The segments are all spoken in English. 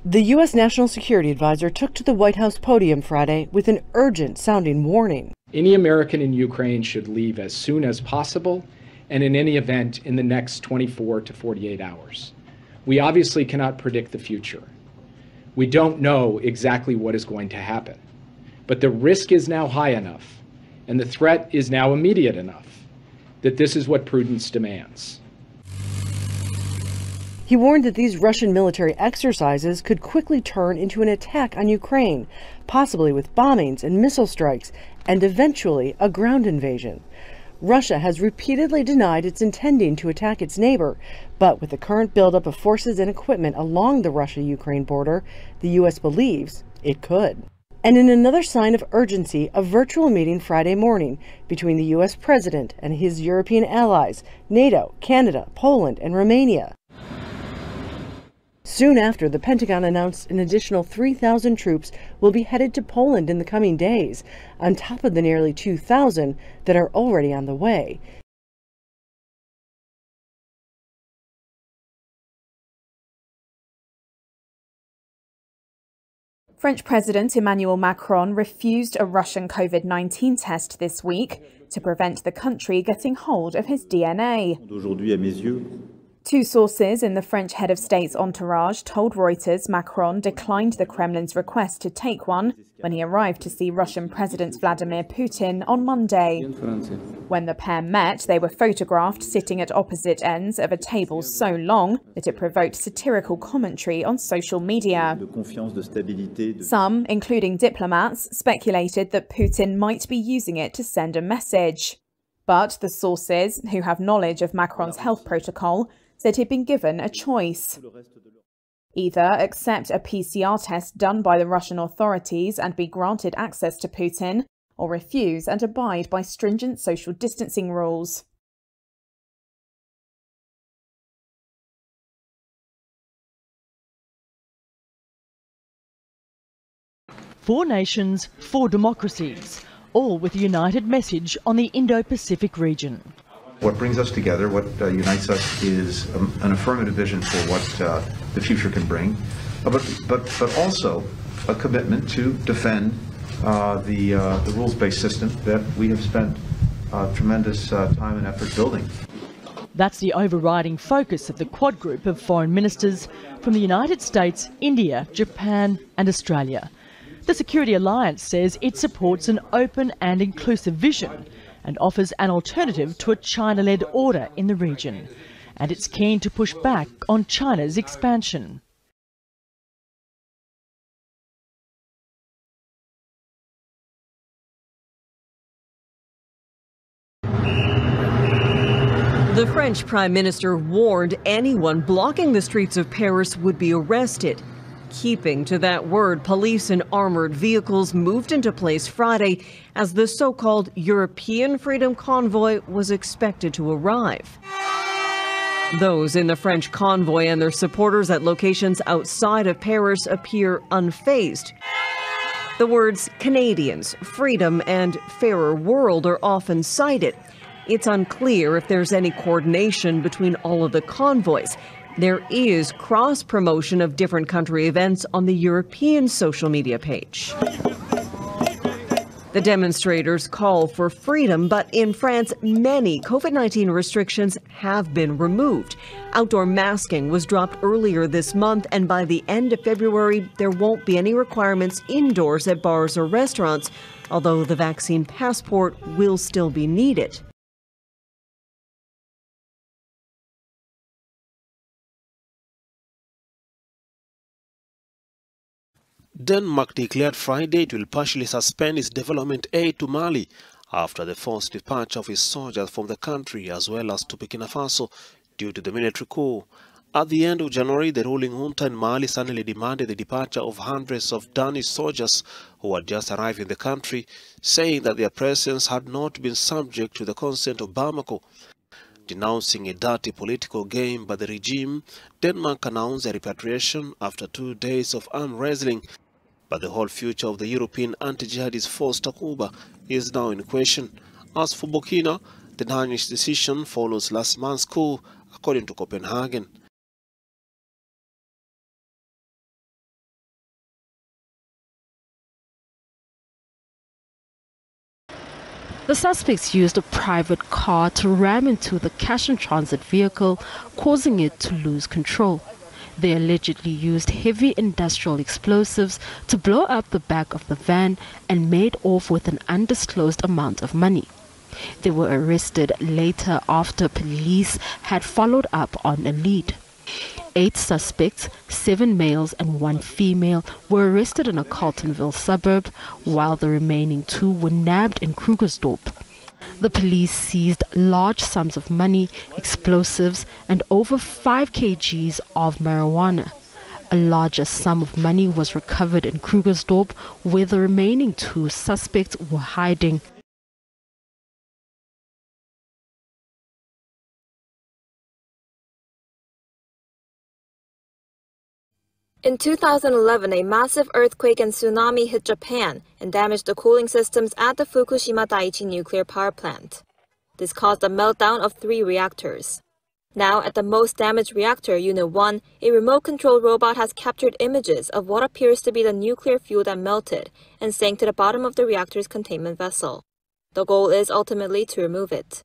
The U.S. National Security Advisor took to the White House podium Friday with an urgent-sounding warning. Any American in Ukraine should leave as soon as possible, and in any event in the next 24 to 48 hours. We obviously cannot predict the future. We don't know exactly what is going to happen, but the risk is now high enough, and the threat is now immediate enough, that this is what prudence demands. He warned that these Russian military exercises could quickly turn into an attack on Ukraine, possibly with bombings and missile strikes, and eventually a ground invasion. Russia has repeatedly denied it's intending to attack its neighbor, but with the current buildup of forces and equipment along the Russia-Ukraine border, the U.S. believes it could. And in another sign of urgency, a virtual meeting Friday morning between the U.S. president and his European allies, NATO, Canada, Poland, and Romania. Soon after, the Pentagon announced an additional 3,000 troops will be headed to Poland in the coming days, on top of the nearly 2,000 that are already on the way. French President Emmanuel Macron refused a Russian COVID-19 test this week to prevent the country getting hold of his DNA. Two sources in the French head of state's entourage told Reuters Macron declined the Kremlin's request to take one when he arrived to see Russian President Vladimir Putin on Monday. When the pair met, they were photographed sitting at opposite ends of a table so long that it provoked satirical commentary on social media. Some, including diplomats, speculated that Putin might be using it to send a message. But the sources, who have knowledge of Macron's health protocol, said he'd been given a choice. Either accept a PCR test done by the Russian authorities and be granted access to Putin, or refuse and abide by stringent social distancing rules. Four nations, four democracies, all with a united message on the Indo-Pacific region. What brings us together, what unites us, is an affirmative vision for what the future can bring, but also a commitment to defend the rules-based system that we have spent tremendous time and effort building. That's the overriding focus of the Quad group of foreign ministers from the United States, India, Japan and Australia. The Security Alliance says it supports an open and inclusive vision and offers an alternative to a China-led order in the region. And it's keen to push back on China's expansion. The French Prime Minister warned anyone blocking the streets of Paris would be arrested. Keeping to that word, police and armored vehicles moved into place Friday as the so-called European Freedom Convoy was expected to arrive. Those in the French convoy and their supporters at locations outside of Paris appear unfazed. The words Canadians, freedom and fairer world are often cited. It's unclear if there's any coordination between all of the convoys. There is cross-promotion of different country events on the European social media page. The demonstrators call for freedom, but in France, many COVID-19 restrictions have been removed. Outdoor masking was dropped earlier this month, and by the end of February, there won't be any requirements indoors at bars or restaurants, although the vaccine passport will still be needed. Denmark declared Friday it will partially suspend its development aid to Mali after the forced departure of its soldiers from the country as well as to Burkina Faso due to the military coup. At the end of January, the ruling junta in Mali suddenly demanded the departure of hundreds of Danish soldiers who had just arrived in the country, saying that their presence had not been subject to the consent of Bamako. Denouncing a dirty political game by the regime, Denmark announced a repatriation after 2 days of arm wrestling. But the whole future of the European anti-jihadist force Takuba is now in question. As for Burkina, the Danish decision follows last month's coup, according to Copenhagen. The suspects used a private car to ram into the cash-in-transit vehicle, causing it to lose control. They allegedly used heavy industrial explosives to blow up the back of the van and made off with an undisclosed amount of money. They were arrested later after police had followed up on a lead. 8 suspects, 7 males and 1 female, were arrested in a Carltonville suburb, while the remaining 2 were nabbed in Krugersdorp. The police seized large sums of money, explosives, and over 5 kgs of marijuana. A larger sum of money was recovered in Krugersdorp, where the remaining 2 suspects were hiding. In 2011, a massive earthquake and tsunami hit Japan and damaged the cooling systems at the Fukushima Daiichi nuclear power plant. This caused a meltdown of 3 reactors. Now, at the most damaged reactor, Unit 1, a remote-controlled robot has captured images of what appears to be the nuclear fuel that melted and sank to the bottom of the reactor's containment vessel. The goal is ultimately to remove it.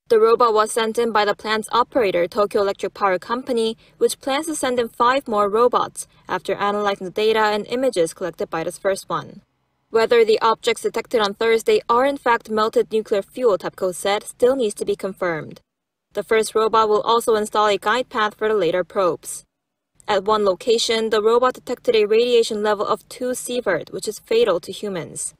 The robot was sent in by the plant's operator, Tokyo Electric Power Company, which plans to send in 5 more robots after analyzing the data and images collected by this first one. Whether the objects detected on Thursday are in fact melted nuclear fuel, TEPCO said, still needs to be confirmed. The first robot will also install a guide path for the later probes. At one location, the robot detected a radiation level of 2 sievert, which is fatal to humans.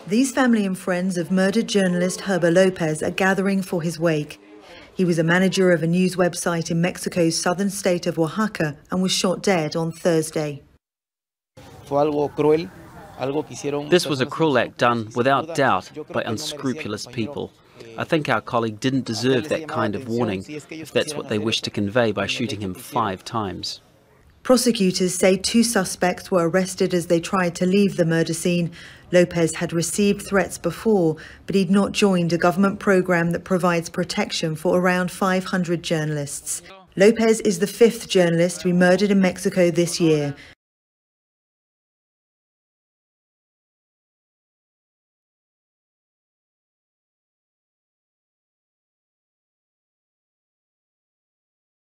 These family and friends of murdered journalist Heber Lopez are gathering for his wake. He was a manager of a news website in Mexico's southern state of Oaxaca and was shot dead on Thursday. This was a cruel act done, without doubt, by unscrupulous people. I think our colleague didn't deserve that kind of warning, if that's what they wished to convey by shooting him 5 times. Prosecutors say 2 suspects were arrested as they tried to leave the murder scene. Lopez had received threats before, but he'd not joined a government program that provides protection for around 500 journalists. Lopez is the 5th journalist to be murdered in Mexico this year.